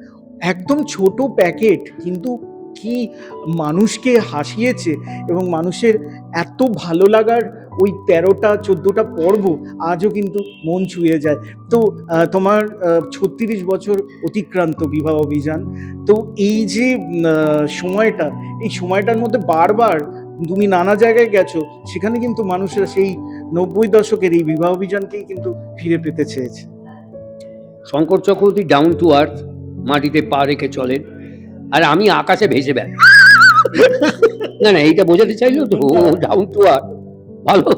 একদম ছোট প্যাকেট, কিন্তু কি মানুষকে হাসিয়েছে এবং মানুষের এত ভালো লাগার ওই 13টা-14টা পর্ব আজও কিন্তু মন ছুঁয়ে যায়। তো তোমার 36 বছর অতিক্রান্ত বিবাহ অভিযান, তো এই যে সময়টা, এই সময়টার মধ্যে বারবার তুমি নানা জায়গায় গেছো, সেখানে কিন্তু মানুষরা সেই 90 দশকের এই বিবাহ অভিযানকেই কিন্তু ফিরে পেতে চেয়েছে। Shankar Chakraborty down to earth, মাটিতে পা রেখে চলেন, আর আমি আকাশে ভেসে বেড়াই। না না, এইটা বোঝাতে চাইলো তো, ডাউন টু আর্থ ভালো।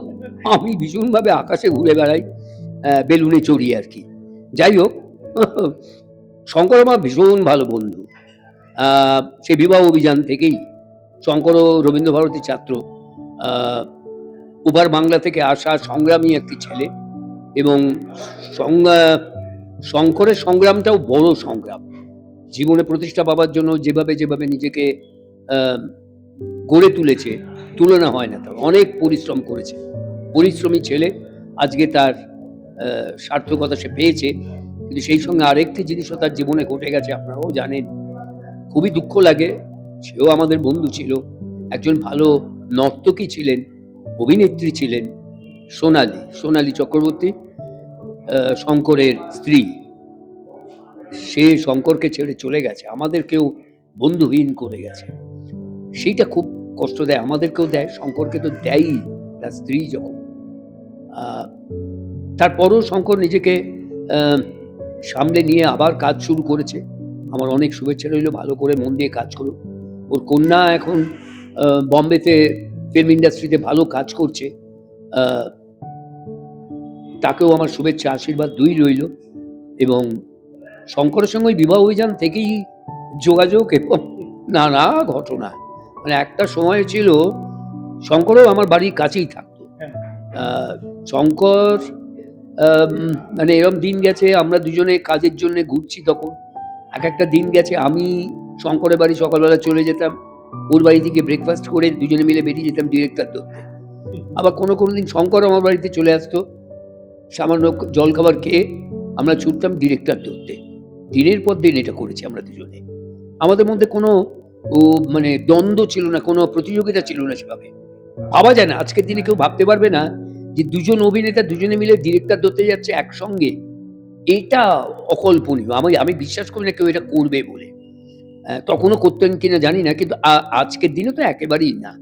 আমি ভীষণভাবে আকাশে ঘুরে বেড়াই, বেলুনে চড়ি আর কি। যাই হোক, শঙ্কর আমার ভীষণ ভালো বন্ধু। সে বিবাহ অভিযান থেকেই, শঙ্করও রবীন্দ্রভারতীর ছাত্র, ওপার বাংলা থেকে আসা সংগ্রামী একটি ছেলে, এবং শঙ্করের সংগ্রামটাও বড় সংগ্রাম। জীবনে প্রতিষ্ঠা পাবার জন্য যেভাবে যেভাবে নিজেকে গড়ে তুলেছে, তুলনা হয় না তার। অনেক পরিশ্রম করেছে, পরিশ্রমী ছেলে। আজকে তার সার্থকতা সে পেয়েছে, কিন্তু সেই সঙ্গে আরেকটি জিনিসও তার জীবনে ঘটে গেছে, আপনারাও জানেন। খুবই দুঃখ লাগে। সেও আমাদের বন্ধু ছিল, একজন ভালো নর্তকী ছিলেন, অভিনেত্রী ছিলেন, সোনালী চক্রবর্তী, শঙ্করের স্ত্রী। সে শঙ্করকে ছেড়ে চলে গেছে, আমাদেরকেও বন্ধুহীন করে গেছে। সেইটা খুব কষ্ট দেয়, আমাদেরকেও দেয়, শঙ্করকে তো দেয়ই তার স্ত্রী যখন। তারপরও শঙ্কর নিজেকে সামলে নিয়ে আবার কাজ শুরু করেছে। আমার অনেক শুভেচ্ছা রইল, ভালো করে মন দিয়ে কাজ করুক। ওর কন্যা এখন বম্বেতে ফিল্ম ইন্ডাস্ট্রিতে ভালো কাজ করছে, তাকেও আমার শুভেচ্ছা আশীর্বাদ দুই রইল। এবং শঙ্করের সঙ্গে বিবাহ অভিযান থেকেই যোগাযোগ এবং নানা ঘটনা। মানে একটা সময় ছিল শঙ্করও আমার বাড়ির কাছেই থাকতো। শঙ্কর মানে এরকম দিন গেছে আমরা দুজনে কাজের জন্য ঘুরছি, তখন একটা দিন গেছে আমি শঙ্করের বাড়ি সকালবেলা চলে যেতাম, ওর বাড়ি থেকে ব্রেকফাস্ট করে দুজনে মিলে বেরিয়ে যেতাম ডিরেক্টর ধরতে। আবার কোনো কোনো দিন শঙ্কর আমার বাড়িতে চলে আসতো, সামান্য জলখাবার খেয়ে আমরা ছুটতাম ডিরেক্টর ধরতে। দিনের পর দিন এটা করেছি আমরা দুজনে, আমাদের মধ্যে কোনো মানে দ্বন্দ্ব ছিল না, কোনো প্রতিযোগিতা ছিল না সেভাবে। ভাবা যায় না, আজকের দিনে কেউ ভাবতে পারবে না যে দুজন অভিনেতা দুজনে মিলে ডিরেক্টর ধরতে যাচ্ছে একসঙ্গে। এটা অকল্পনীয়, আমি বিশ্বাস করি না কেউ এটা করবে বলে। তখনও করতেন কিনা জানি না, কিন্তু আজকের দিনে তো একেবারেই না।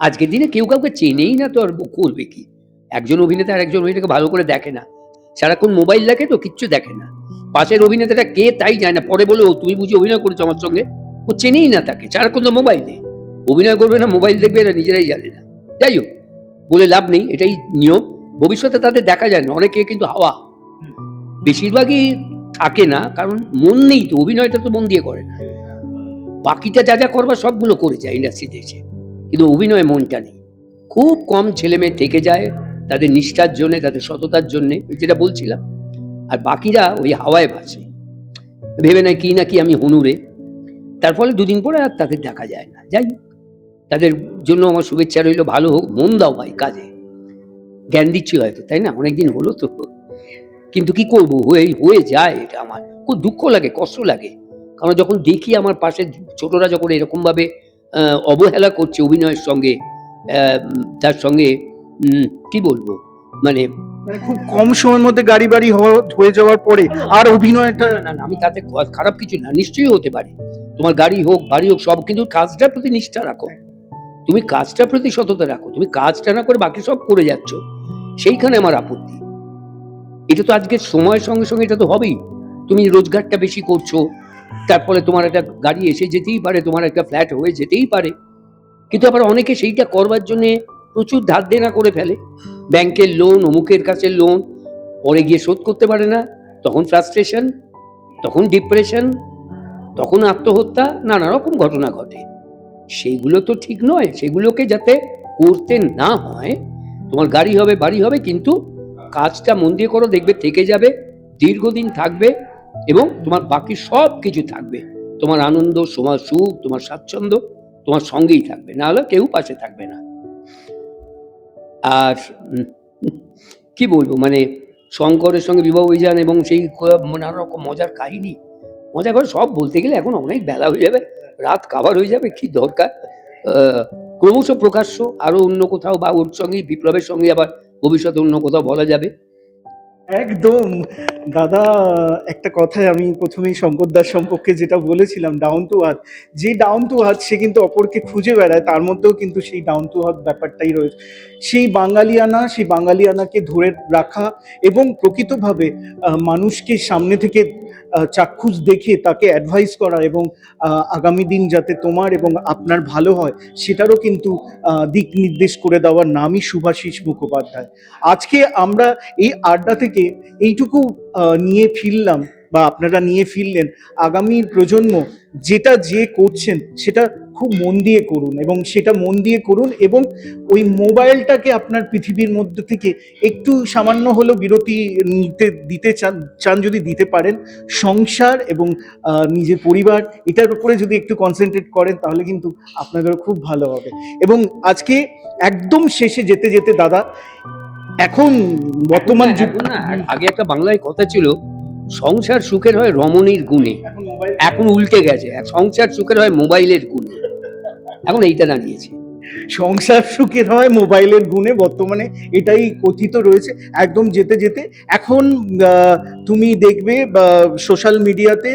আজকের দিনে কেউ কাউকে চেনেই না, তো আর করবে কি? একজন অভিনেতা আর একজন অভিনেতাকে ভালো করে দেখে না, সারাক্ষণ মোবাইল দেখে, তো কিচ্ছু দেখে না। পাশের অভিনেতাটা কে তাই যায় না, পরে বলে ও তুমি বুঝি অভিনয় করেছো আমার সঙ্গে, ও চেনেই না তাকে, সারাক্ষণ তো মোবাইলে অভিনয় করবে না, মোবাইল দেখবে, এরা নিজেরাই জানে না। যাই হোক, বলে লাভ নেই, এটাই নিয়ম। ভবিষ্যতে তাদের দেখা যায় না, অনেকে কিন্তু হাওয়া, বেশিরভাগই থাকে না, কারণ মন নেই তো, অভিনয়টা তো মন দিয়ে করে না। বাকিটা যা যা করবার সবগুলো করে যায় ইন্ডাস্ট্রিতে এসে, কিন্তু অভিনয়ে মনটা নেই। খুব কম ছেলে মেয়ে থেকে যায় তাদের নিষ্ঠার জন্যে, তাদের সততার জন্যে, যেটা বলছিলাম। আর বাকিরা ওই হাওয়ায় ভাসে, ভেবে নেয় কি না কি আমি হনুরে, তার ফলে দুদিন পরে আর তাদের দেখা যায় না। যাই হোক, তাদের জন্য আমার শুভেচ্ছা রইল, ভালো হোক, মন দাও ভাই কাজে। জ্ঞান দিচ্ছি হয়তো, তাই না? অনেকদিন হলো তো, কিন্তু কি করবো, হয়ে যায়। এটা আমার খুব দুঃখ লাগে, কষ্ট লাগে, কারণ যখন দেখি আমার পাশে ছোটরা যখন এরকম ভাবে অবহেলা করছে অভিনয়ের সঙ্গে, তার সঙ্গে কি বলবো, মানে খুব কম সময়ের মধ্যে গাড়ি বাড়ি হয়ে যাওয়ার পরে আর অভিনয়টা না না, আমি তাতে খারাপ কিছু না, নিশ্চয়ই হতে পারে, তোমার গাড়ি হোক বাড়ি হোক সব, কিন্তু কাজটার প্রতি নিষ্ঠা রাখো, তুমি কাজটার প্রতি সততা রাখো। তুমি কাজটা না করে বাকি সব করে যাচ্ছ, সেইখানে আমার আপত্তি। এটা তো আজকে সময়ের সঙ্গে সঙ্গে এটা তো হবেই। তুমি রোজগারটা বেশি করছো, তার ফলে তোমার একটা গাড়ি এসে যেতেই পারে, তোমার একটা ফ্ল্যাট হয়ে যেতেই পারে, কিন্তু আবার অনেকে সেইটা করবার জন্য প্রচুর ধার দেনা করে ফেলে, ব্যাংকের লোন, অমুকের কাছে লোন, পরে গিয়ে শোধ করতে পারে না, তখন ফ্রাস্ট্রেশন, তখন ডিপ্রেশন, তখন আত্মহত্যা, নানা রকম ঘটনা ঘটে। সেইগুলো তো ঠিক নয়, সেগুলোকে যাতে করতে না হয়। তোমার গাড়ি হবে বাড়ি হবে, কিন্তু কাজটা মন দিয়ে করো, দেখবে থেকে যাবে, দীর্ঘদিন থাকবে, এবং তোমার বাকি সব কিছু থাকবে। তোমার আনন্দ, তোমার সুখ, তোমার স্বাচ্ছন্দ্য তোমার সঙ্গেই থাকবে, না হলে কেউ পাশে থাকবে না। আর কি বলবো, মানে শঙ্করের সঙ্গে বিবাহ অভিযান এবং সেই নানা রকম মজার কাহিনী, মজা করে সব বলতে গেলে এখন অনেক বেলা হয়ে যাবে, রাত কাভার হয়ে যাবে, কি দরকার। ক্রমশ প্রকাশ্য আরো অন্য কোথাও, বা ওর সঙ্গে বিপ্লবের সঙ্গে আবার ভবিষ্যতে অন্য কোথাও বলা যাবে। একদম দাদা, একটা কথায় আমি প্রথমেই শঙ্কর দাস সম্পর্কে যেটা বলেছিলাম, ডাউন টু আর্থ, যে ডাউন টু আর্থ সে কিন্তু অপরকে খুঁজে বেড়ায়, তার মধ্যেও কিন্তু সেই ডাউন টু আর্থ ব্যাপারটাই রয়েছে। সেই বাঙালিয়ানাকে ধরে রাখা এবং প্রকৃতভাবে মানুষকে সামনে থেকে চাক্ষুষ দেখে তাকে অ্যাডভাইস করা, এবং আগামী দিন যাতে তোমার এবং আপনার ভালো হয় সেটারও কিন্তু দিক নির্দেশ করে দেওয়ার নামই শুভাশিস মুখোপাধ্যায়। আজকে আমরা এই আড্ডা থেকে এইটুকু নিয়ে ফিরলাম, বা আপনারা নিয়ে ফিরলেন, আগামী প্রজন্ম যেটা যে করছেন সেটা খুব মন দিয়ে করুন, এবং সেটা মন দিয়ে করুন, এবং ওই মোবাইলটাকে আপনার পৃথিবীর মধ্যে থেকে একটু সামান্য হলেও বিরতি দিতে চান যদি দিতে পারেন, সংসার এবং নিজের পরিবার এটার উপরে যদি একটু কনসেন্ট্রেট করেন, তাহলে কিন্তু আপনাদেরও খুব ভালো হবে। এবং আজকে একদম শেষে যেতে যেতে দাদা, এখন বর্তমান আগে একটা বাংলায় কথা ছিল, সংসার সুখের হয় রমণীর গুণে, এখন উল্টে গেছে, সংসার সুখের হয় মোবাইলের গুণে, এখন এইটা দাঁড়িয়েছে। সংসার সুখের হয় মোবাইলের গুণে, বর্তমানে এটাই কথিত রয়েছে। একদম যেতে যেতে এখন তুমি দেখবে সোশ্যাল মিডিয়াতে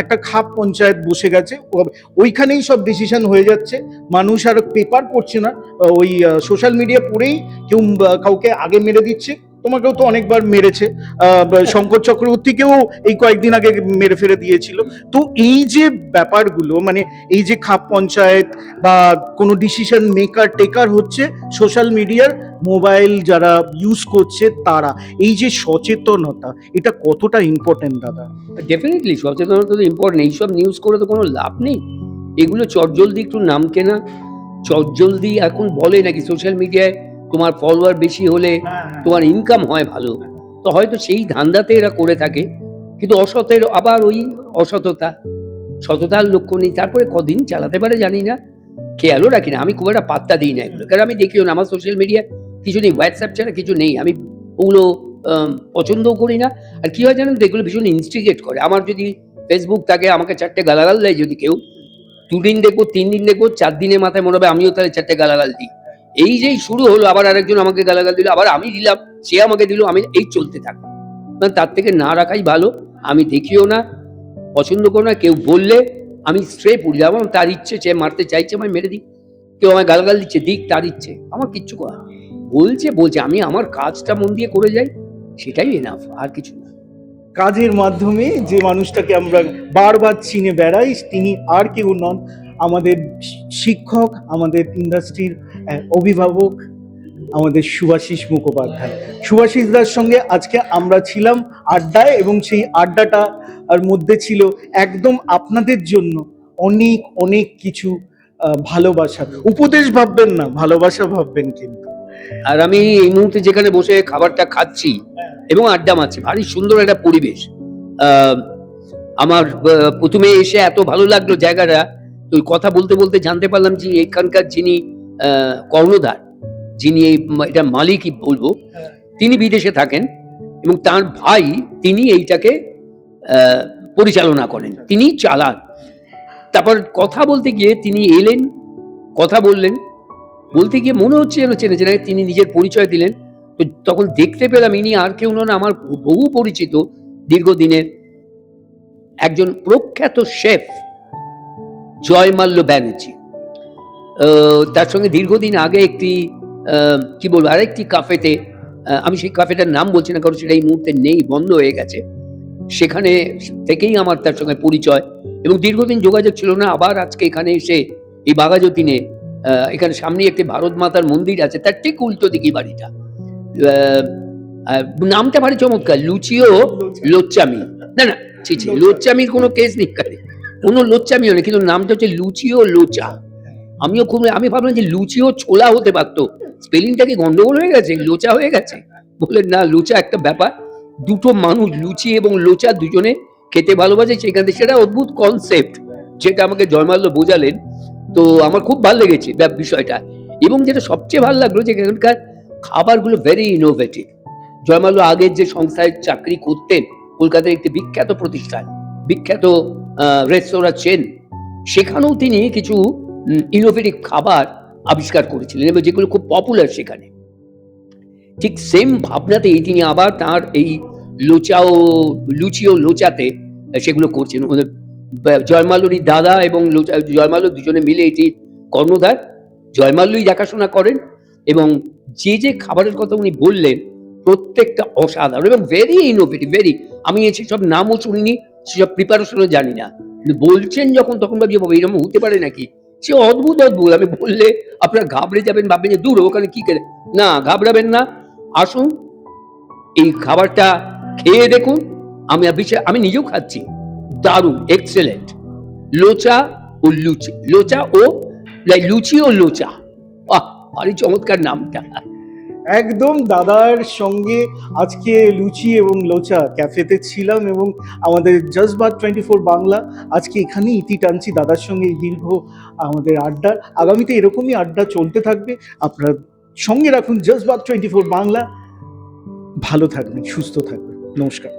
একটা খাপ পঞ্চায়েত বসে গেছে, ওইখানেই সব ডিসিশন হয়ে যাচ্ছে, মানুষ আর পেপার পড়ছে না, ওই সোশ্যাল মিডিয়া পড়েই কেউ কাউকে আগে মেরে দিচ্ছে, তোমাকেও তো অনেকবার মেরেছে, শঙ্কর চক্রবর্তীকেও এই কয়েকদিন আগে মেরে ফেলে দিয়েছিল। তো এই যে ব্যাপারগুলো, মানে এই যে খাপ পঞ্চায়েত বা কোনো ডিসিশন টেকার হচ্ছে সোশ্যাল মিডিয়ার, মোবাইল যারা ইউজ করছে তারা, এই যে সচেতনতা, এটা কতটা ইম্পর্টেন্ট দাদা? ডেফিনেটলি সচেতনতা তো ইম্পর্টেন্ট, এইসব নিউজ করে তো কোনো লাভ নেই, এগুলো চটজলদি একটু নাম কেনা, চটজলদি এখন বলে নাকি সোশ্যাল মিডিয়ায় তোমার ফলোয়ার বেশি হলে তোমার ইনকাম হয় ভালো, তো হয়তো সেই ধান্দাতে এরা করে থাকে। কিন্তু অসতের আবার ওই অসততা, সততার লক্ষ্য নেই, তারপরে কদিন চালাতে পারে জানি না, খেয়ালও রাখি না। আমি খুব একটা পাত্তা দিই না এগুলো, কারণ আমি দেখিও না, আমার সোশ্যাল মিডিয়া কিছু নেই, হোয়াটসঅ্যাপ ছাড়া কিছু নেই, আমি ওগুলো পছন্দও করি না। আর কি হয় জানেন তো, এগুলো ভীষণ ইনস্টিগেট করে। আমার যদি ফেসবুক থাকে, আমাকে 4টে গালাগাল দেয় যদি কেউ, 2 দিন দেখবো, 3 দিন দেখবো, 4 দিনের মাথায় মনে হবে আমিও তাহলে 4টে গালাগাল দিই। এই যেই শুরু হলো, আবার আরেকজন আমাকে গালাগাল দিল, আবার আমি দিলাম, সে আমাকে দিল, আমি এই চলতে থাকবো। তার থেকে না রাখাই ভালো। আমি দেখিও না, পছন্দ করো না। কেউ বললে আমি স্ট্রে পড়ি, আমার তার ইচ্ছে, সে মারতে চাইছে আমায় মেরে দিই, কেউ আমায় গালাগাল দিচ্ছে দিক, তার ইচ্ছে, আমার কিচ্ছু করা। বলছে আমি আমার কাজটা মন দিয়ে করে যাই, সেটাই এনাফ, আর কিছু না। কাজের মাধ্যমে যে মানুষটাকে আমরা বারবার চিনে বেড়াই, তিনি আর কেউ নন, আমাদের শিক্ষক, আমাদের ইন্ডাস্ট্রির অভিভাবক, আমাদের শুভাশিস মুখোপাধ্যায়। শুভাশিস দার সঙ্গে আজকে আমরা ছিলাম আড্ডায়, এবং সেই আড্ডাটা আর মধ্যে ছিল একদম আপনাদের জন্য অনেক অনেক কিছু ভালোবাসা, উপদেশ ভাববেন না, ভালোবাসা ভাববেন। কিন্তু আর আমি এই মুহূর্তে যেখানে বসে খাবারটা খাচ্ছি এবং আড্ডা মারছি, ভারী সুন্দর একটা পরিবেশ। আমার প্রথমে এসে এত ভালো লাগলো জায়গাটা, তো কথা বলতে বলতে জানতে পারলাম যে এখানকার যিনি কর্ণধার, যিনি এটা মালিকই বলবো, তিনি বিদেশে থাকেন এবং তার ভাই তিনি এইটাকে পরিচালনা করেন, তিনি চালান। তারপর কথা বলতে গিয়ে তিনি এলেন, কথা বললেন, বলতে গিয়ে মনে হচ্ছে যেন চেনে চেনে, তিনি নিজের পরিচয় দিলেন। তো তখন দেখতে পেলাম ইনি আর কেউ নন, আমার বহু পরিচিত দীর্ঘদিনের একজন প্রখ্যাত শেফ জয়মাল্য ব্যানার্জি। তার সঙ্গে দীর্ঘদিন আগে একটি কি বলবো, আরেকটি কাফেতে, আমি সেই কাফেটার নাম বলছি না কারণ সেটা এই মুহূর্তে নেই, বন্ধ হয়ে গেছে, সেখানে থেকেই আমার তার সঙ্গে পরিচয় এবং দীর্ঘদিন যোগাযোগ ছিল না। আবার আজকে এখানে এসে এই বাঘাযতীনে, এখানে সামনে একটি ভারত মাতার মন্দির আছে, তার ঠিক উল্টো দিকে বাড়িটা। নামটা ভারী চমৎকার, লুচিও লোচ্চামি। না না, ছি, লোচ্চামির কোনো কেস নেই, কোনো লোচ্চামিও নেই, কিন্তু নামটা হচ্ছে লুচিও লোচা। আমি ভাবলাম যে লুচিও ছোলা হতে পারতো, স্পেলিংটা কি গন্ডগোল হয়ে গেছে, লোচা হয়ে গেছে। বলে না, লোচা একটা ব্যাপার, দুটো মানুষ লুচি এবং লোচা দুজনে খেতে ভালোবাসে, সেখান থেকে সেটা অদ্ভুত কনসেপ্ট, যেটা আমাকে জয়মাল্য বোঝালেন। তো আমার খুব ভালো লেগেছে বিষয়টা, এবং যেটা সবচেয়ে ভালো লাগলো যে এখানকার খাবারগুলো ভেরি ইনোভেটিভ। জয়মাল্য আগের যে সংস্থায় চাকরি করতেন, কলকাতার একটি বিখ্যাত প্রতিষ্ঠান, বিখ্যাত রেস্তোরাঁ চেন, সেখানেও তিনি কিছু ইনোভেটিভ খাবার আবিষ্কার করেছিলেন এবং যেগুলো খুব পপুলার সেখানে। ঠিক সেম ভাবনাতেই তিনি আবার তার এই লুচি ও লোচাতে সেগুলো করছেন। জয়মাল্যরই দাদা এবং জয়মাল্য দুজনে মিলে এটি কর্ণধার, জয়মাল্যই দেখাশোনা করেন, এবং যে যে খাবারের কথা উনি বললেন প্রত্যেকটা অসাধারণ এবং ভেরি ইনোভেটিভ, ভেরি। আমি সেসব নামও শুনিনি, সেসব প্রিপারেশনও জানি না, কিন্তু বলছেন যখন তখন ভাবি বাবা এরকম হতে পারে নাকি, সে অদ্ভুত অদ্ভুত। আমি বললে আপনারা ঘাবড়ে যাবেন, ভাববেন যে দূর ওখানে কি করে, না ঘাবড়াবেন না, আসুন এই খাবারটা খেয়ে দেখুন। আমি নিজেও খাচ্ছি, দারুণ, এক্সেলেন্ট। লোচা ও লুচি, লুচি ও লোচা, ভারী চমৎকার নামটা। একদম দাদার সঙ্গে আজকে লুচি এবং লোচা ক্যাফেতে ছিলাম, এবং আমাদের জজবাত 24 বাংলা আজকে এখানেই ইতি টানছি দাদার সঙ্গে এই দীর্ঘ আমাদের আড্ডা। আগামীতে এরকমই আড্ডা চলতে থাকবে, আপনারা সঙ্গে রাখুন জজবাত 24 বাংলা। ভালো থাকবেন, সুস্থ থাকবেন, নমস্কার।